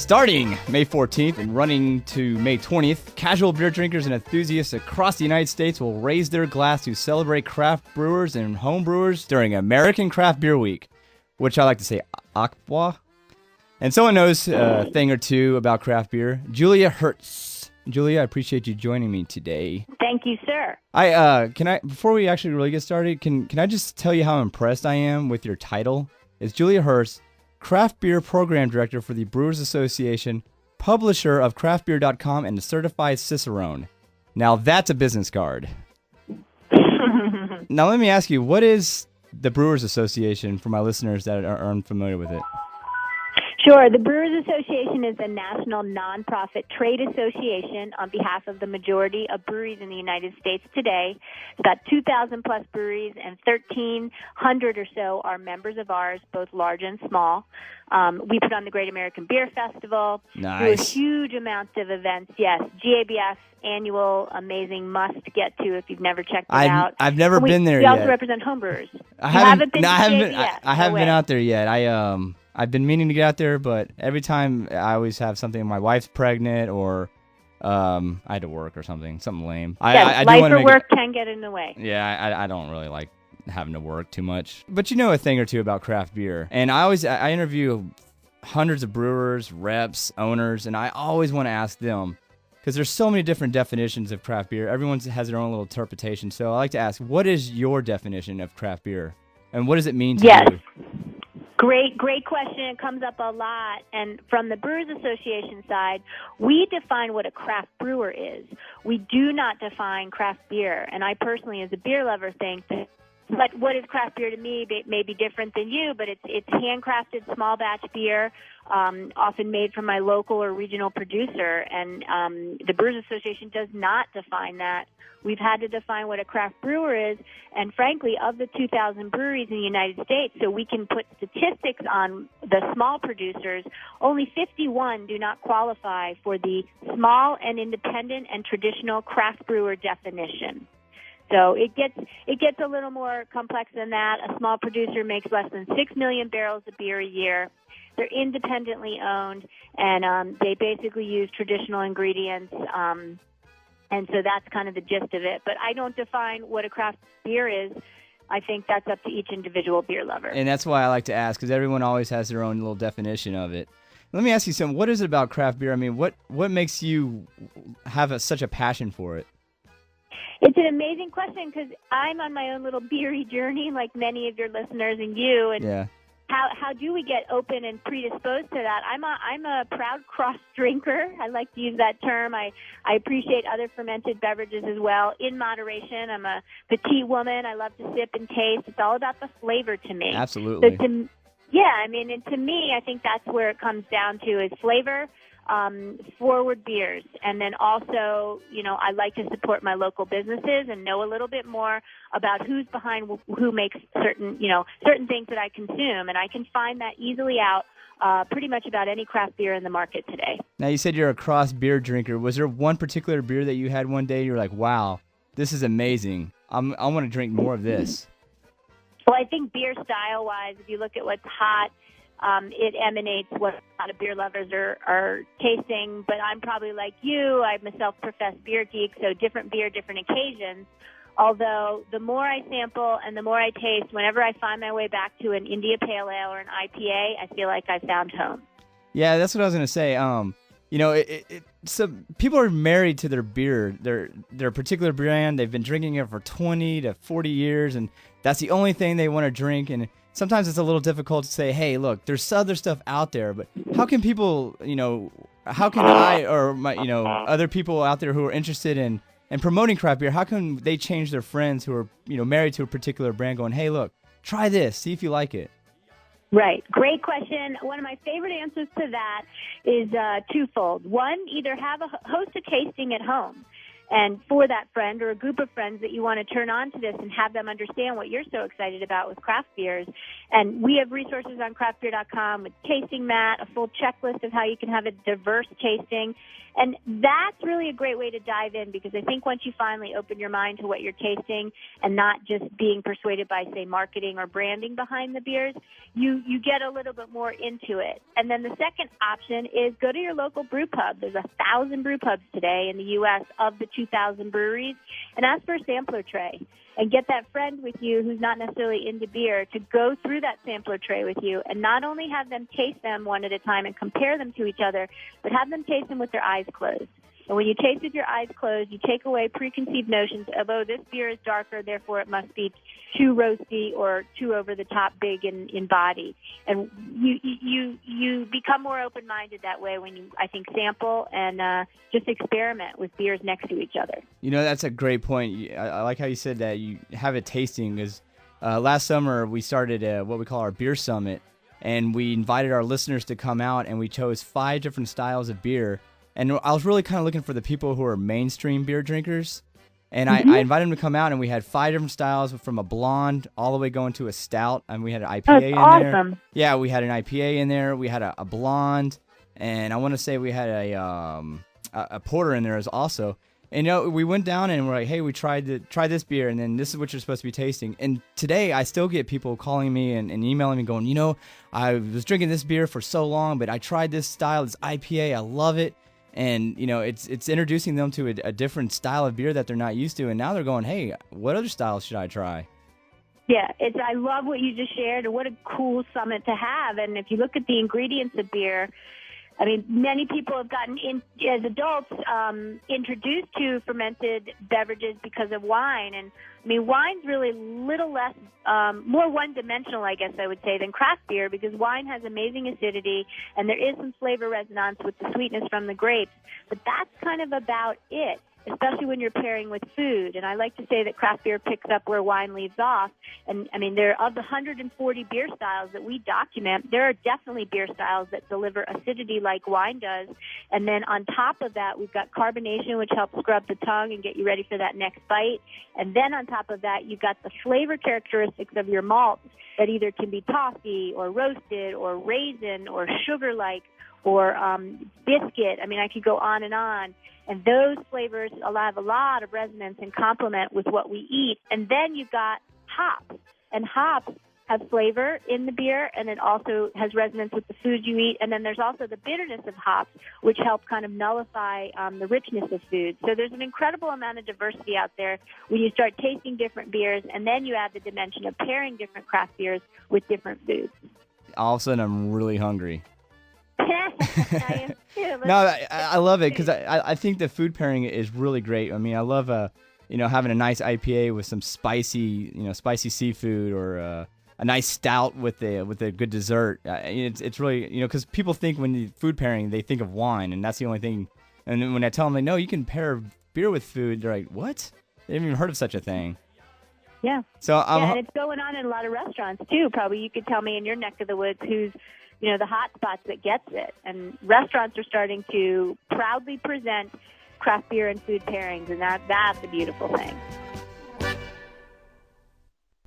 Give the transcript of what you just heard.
Starting May 14th and running to May 20th, casual beer drinkers and enthusiasts across the United States will raise their glass to celebrate craft brewers and home brewers during American Craft Beer Week, which I like to say ACBWA. And someone knows a thing or two about craft beer, Julia Herz. Julia, I appreciate you joining me today. Thank you, sir. Before we actually really get started, can I just tell you how impressed I am with your title? It's Julia Herz, Craft Beer Program Director for the Brewers Association, publisher of craftbeer.com, and a certified Cicerone. Now that's a business card. Now let me ask you, what is the Brewers Association for my listeners that are unfamiliar with it? Sure. The Brewers Association is a national nonprofit trade association on behalf of the majority of breweries in the United States today. It's got 2,000 plus breweries, and 1,300 or so are members of ours, both large and small. We put on the Great American Beer Festival. Nice. Do a huge amounts of events. Yes, GABF annual, amazing, must get to if you've never checked it out. I've never been there yet. We also yet. represent homebrewers. I haven't been GABF? out there yet. I've been meaning to get out there, but every time I always have something. My wife's pregnant, or I had to work or something lame. Yes, life or work can get in the way. Yeah, I don't really like having to work too much. But you know a thing or two about craft beer. And I interview hundreds of brewers, reps, owners, and I always want to ask them, because there's so many different definitions of craft beer. Everyone has their own little interpretation. So I like to ask, what is your definition of craft beer? And what does it mean to you? Great question. It comes up a lot. And from the Brewers Association side, we define what a craft brewer is. We do not define craft beer. And I personally, as a beer lover, think that what is craft beer to me may be different than you, but it's handcrafted small batch beer, often made from my local or regional producer. And the Brewers Association does not define that. We've had to define what a craft brewer is, and frankly, of the 2,000 breweries in the United States, so we can put statistics on the small producers, only 51 do not qualify for the small and independent and traditional craft brewer definition. So it gets a little more complex than that. A small producer makes less than 6 million barrels of beer a year. They're independently owned, and they basically use traditional ingredients. And so that's kind of the gist of it. But I don't define what a craft beer is. I think that's up to each individual beer lover. And that's why I like to ask, because everyone always has their own little definition of it. Let me ask you something. What is it about craft beer? I mean, what makes you have such a passion for it? It's an amazing question, because I'm on my own little beery journey, like many of your listeners and you. And yeah. How do we get open and predisposed to that? I'm a proud cross drinker. I like to use that term. I appreciate other fermented beverages as well, in moderation. I'm a petite woman. I love to sip and taste. It's all about the flavor to me. Absolutely. So and to me, I think that's where it comes down to is flavor, forward beers. And then also, I like to support my local businesses and know a little bit more about who's behind who makes certain things that I consume. And I can find that easily out pretty much about any craft beer in the market today. Now, you said you're a cross beer drinker. Was there one particular beer that you had one day you were like, wow, this is amazing. I want to drink more of this? Well, I think beer style-wise, if you look at what's hot, it emanates what a lot of beer lovers are tasting. But I'm probably like you. I'm a self-professed beer geek, so different beer, different occasions. Although the more I sample and the more I taste, whenever I find my way back to an India Pale Ale or an IPA, I feel like I found home. Yeah, that's what I was going to say. So people are married to their beer, their particular brand. They've been drinking it for 20 to 40 years, and that's the only thing they want to drink. And sometimes it's a little difficult to say, hey, look, there's other stuff out there, but how can people, how can I or my, other people out there who are interested in promoting craft beer, how can they change their friends who are, married to a particular brand going, hey, look, try this, see if you like it? Right. Great question. One of my favorite answers to that is twofold. One, either host a tasting at home. And for that friend or a group of friends that you want to turn on to this and have them understand what you're so excited about with craft beers. And we have resources on craftbeer.com with tasting mat, a full checklist of how you can have a diverse tasting. And that's really a great way to dive in, because I think once you finally open your mind to what you're tasting and not just being persuaded by, say, marketing or branding behind the beers, you get a little bit more into it. And then the second option is go to your local brew pub. There's 1,000 brew pubs today in the U.S. of the 2,000 breweries, and ask for a sampler tray. And get that friend with you who's not necessarily into beer to go through that sampler tray with you, and not only have them taste them one at a time and compare them to each other, but have them taste them with their eyes closed. And when you taste with your eyes closed, you take away preconceived notions of, oh, this beer is darker, therefore it must be too roasty or too over the top big in body. And you become more open-minded that way when you, I think, sample and just experiment with beers next to each other. You know, that's a great point. I like how you said that you have a tasting, because last summer we started what we call our beer summit, and we invited our listeners to come out, and we chose 5 different styles of beer. And I was really kind of looking for the people who are mainstream beer drinkers. And I invited them to come out, and we had 5 different styles, from a blonde all the way going to a stout. And we had an IPA in there. Yeah, we had an IPA in there. We had a blonde. And I want to say we had a porter in there as also. And, you know, we went down and we're like, hey, we tried this beer, and then this is what you're supposed to be tasting. And today I still get people calling me and emailing me going, you know, I was drinking this beer for so long, but I tried this style, this IPA. I love it. And, you know, it's introducing them to a different style of beer that they're not used to. And now they're going, hey, what other styles should I try? Yeah, I love what you just shared, and what a cool summit to have. And if you look at the ingredients of beer, I mean, many people have gotten, as adults, introduced to fermented beverages because of wine. And, I mean, wine's really little less, more one-dimensional, I guess I would say, than craft beer, because wine has amazing acidity, and there is some flavor resonance with the sweetness from the grapes. But that's kind of about it, especially when you're pairing with food. And I like to say that craft beer picks up where wine leaves off. And, I mean, there of the 140 beer styles that we document, there are definitely beer styles that deliver acidity like wine does. And then on top of that, we've got carbonation, which helps scrub the tongue and get you ready for that next bite. And then on top of that, you've got the flavor characteristics of your malts that either can be toffee or roasted or raisin or sugar-like or biscuit. I mean, I could go on and on. And those flavors have a lot of resonance and complement with what we eat. And then you've got hops. And hops have flavor in the beer, and it also has resonance with the food you eat. And then there's also the bitterness of hops, which help kind of nullify the richness of food. So there's an incredible amount of diversity out there when you start tasting different beers, and then you add the dimension of pairing different craft beers with different foods. All of a sudden, I'm really hungry. I am too. No, I love it, because I think the food pairing is really great. I mean, I love having a nice IPA with some spicy seafood, or a nice stout with a good dessert. It's really, because people think when you food pairing, they think of wine, and that's the only thing. And then when I tell them, like, no, you can pair beer with food, they're like, what? They haven't even heard of such a thing. Yeah. So and it's going on in a lot of restaurants too. Probably you could tell me in your neck of the woods who's the hot spots that gets it. And restaurants are starting to proudly present craft beer and food pairings, and that's a beautiful thing.